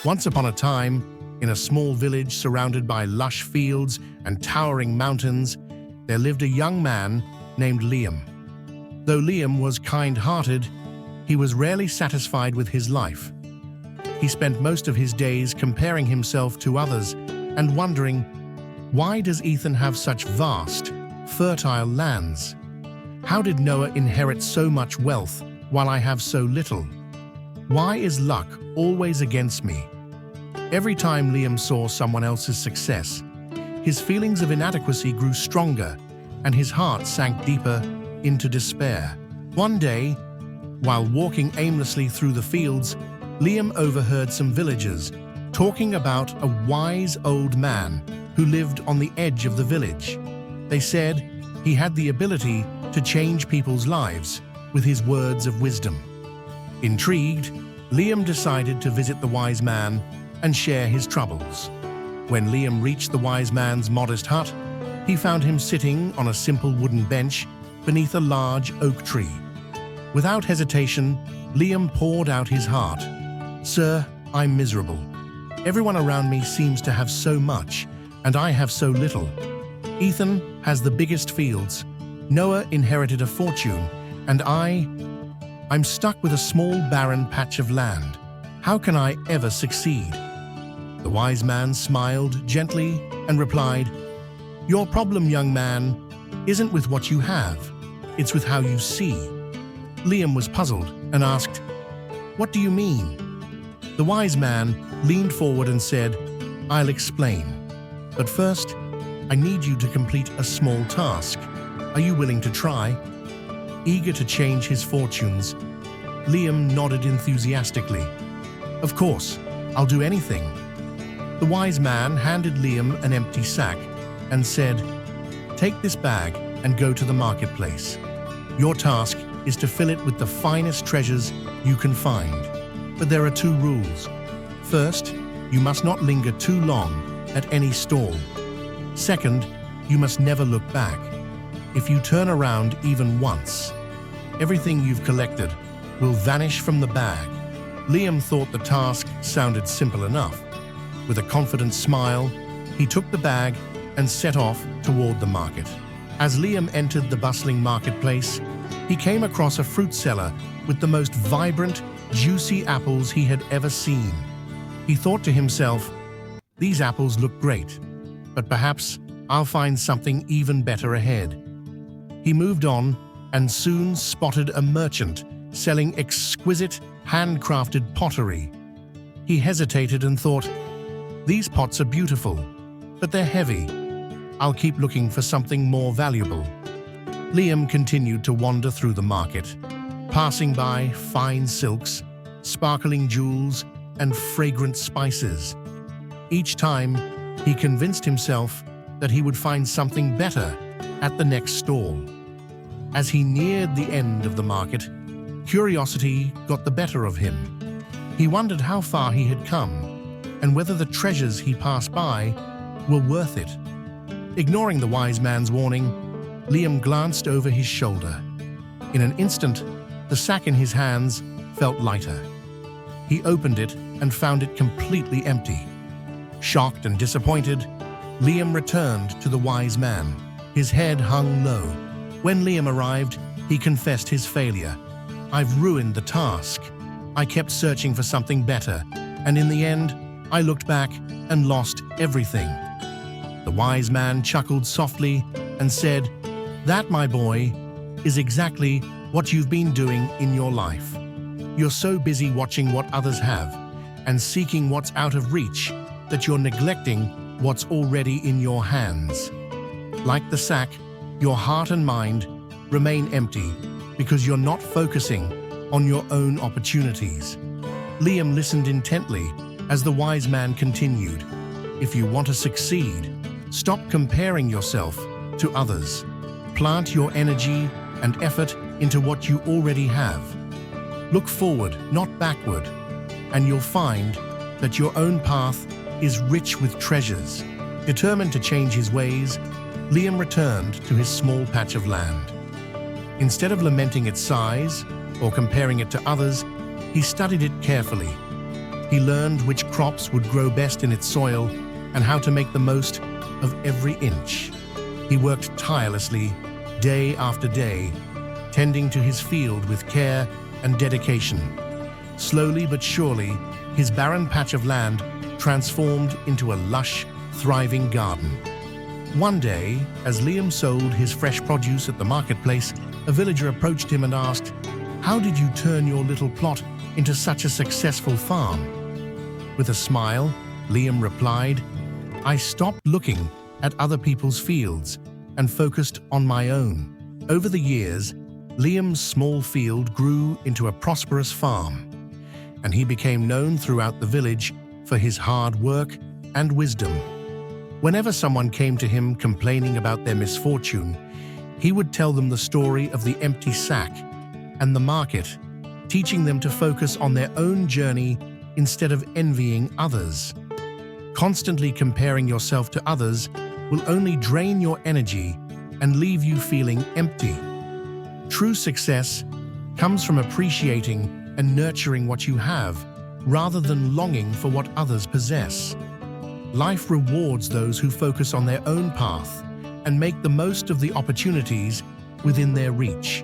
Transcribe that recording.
Once upon a time, in a small village surrounded by lush fields and towering mountains, there lived a young man named Liam. Though Liam was kind-hearted, he was rarely satisfied with his life. He spent most of his days comparing himself to others and wondering, why does Ethan have such vast, fertile lands? How did Noah inherit so much wealth while I have so little? Why is luck always against me? Every time Liam saw someone else's success, his feelings of inadequacy grew stronger and his heart sank deeper into despair. One day, while walking aimlessly through the fields, Liam overheard some villagers talking about a wise old man who lived on the edge of the village. They said he had the ability to change people's lives with his words of wisdom. Intrigued, Liam decided to visit the wise man and share his troubles. When Liam reached the wise man's modest hut, he found him sitting on a simple wooden bench beneath a large oak tree. Without hesitation, Liam poured out his heart. "Sir, I'm miserable. Everyone around me seems to have so much, and I have so little. Ethan has the biggest fields. Noah inherited a fortune, and I'm stuck with a small barren patch of land. How can I ever succeed?" The wise man smiled gently and replied, "Your problem, young man, isn't with what you have. It's with how you see." Liam was puzzled and asked, "What do you mean?" The wise man leaned forward and said, "I'll explain. But first, I need you to complete a small task. Are you willing to try?" Eager to change his fortunes, Liam nodded enthusiastically. "Of course, I'll do anything." The wise man handed Liam an empty sack and said, "Take this bag and go to the marketplace. Your task is to fill it with the finest treasures you can find. But there are two rules. First, you must not linger too long at any stall. Second, you must never look back. If you turn around even once, everything you've collected will vanish from the bag." Liam thought the task sounded simple enough. With a confident smile, he took the bag and set off toward the market. As Liam entered the bustling marketplace, he came across a fruit seller with the most vibrant, juicy apples he had ever seen. He thought to himself, "These apples look great, but perhaps I'll find something even better ahead." He moved on and soon spotted a merchant selling exquisite, handcrafted pottery. He hesitated and thought, "These pots are beautiful, but they're heavy. I'll keep looking for something more valuable." Liam continued to wander through the market, passing by fine silks, sparkling jewels, and fragrant spices. Each time, he convinced himself that he would find something better at the next stall. As he neared the end of the market, curiosity got the better of him. He wondered how far he had come and whether the treasures he passed by were worth it. Ignoring the wise man's warning, Liam glanced over his shoulder. In an instant, the sack in his hands felt lighter. He opened it and found it completely empty. Shocked and disappointed, Liam returned to the wise man. His head hung low. When Liam arrived, he confessed his failure. "I've ruined the task. I kept searching for something better, and in the end, I looked back and lost everything." The wise man chuckled softly and said, "That, my boy, is exactly what you've been doing in your life. You're so busy watching what others have and seeking what's out of reach that you're neglecting what's already in your hands. Like the sack, your heart and mind remain empty because you're not focusing on your own opportunities." Liam listened intently as the wise man continued, "If you want to succeed, stop comparing yourself to others. Plant your energy and effort into what you already have. Look forward, not backward, and you'll find that your own path is rich with treasures." Determined to change his ways, Liam returned to his small patch of land. Instead of lamenting its size or comparing it to others, he studied it carefully. He learned which crops would grow best in its soil and how to make the most of every inch. He worked tirelessly, day after day, tending to his field with care and dedication. Slowly but surely, his barren patch of land transformed into a lush, thriving garden. One day, as Liam sold his fresh produce at the marketplace, a villager approached him and asked, "How did you turn your little plot into such a successful farm?" With a smile, Liam replied, "I stopped looking at other people's fields and focused on my own." Over the years, Liam's small field grew into a prosperous farm, and he became known throughout the village for his hard work and wisdom. Whenever someone came to him complaining about their misfortune, he would tell them the story of the empty sack and the market, teaching them to focus on their own journey instead of envying others. Constantly comparing yourself to others will only drain your energy and leave you feeling empty. True success comes from appreciating and nurturing what you have, rather than longing for what others possess. Life rewards those who focus on their own path and make the most of the opportunities within their reach.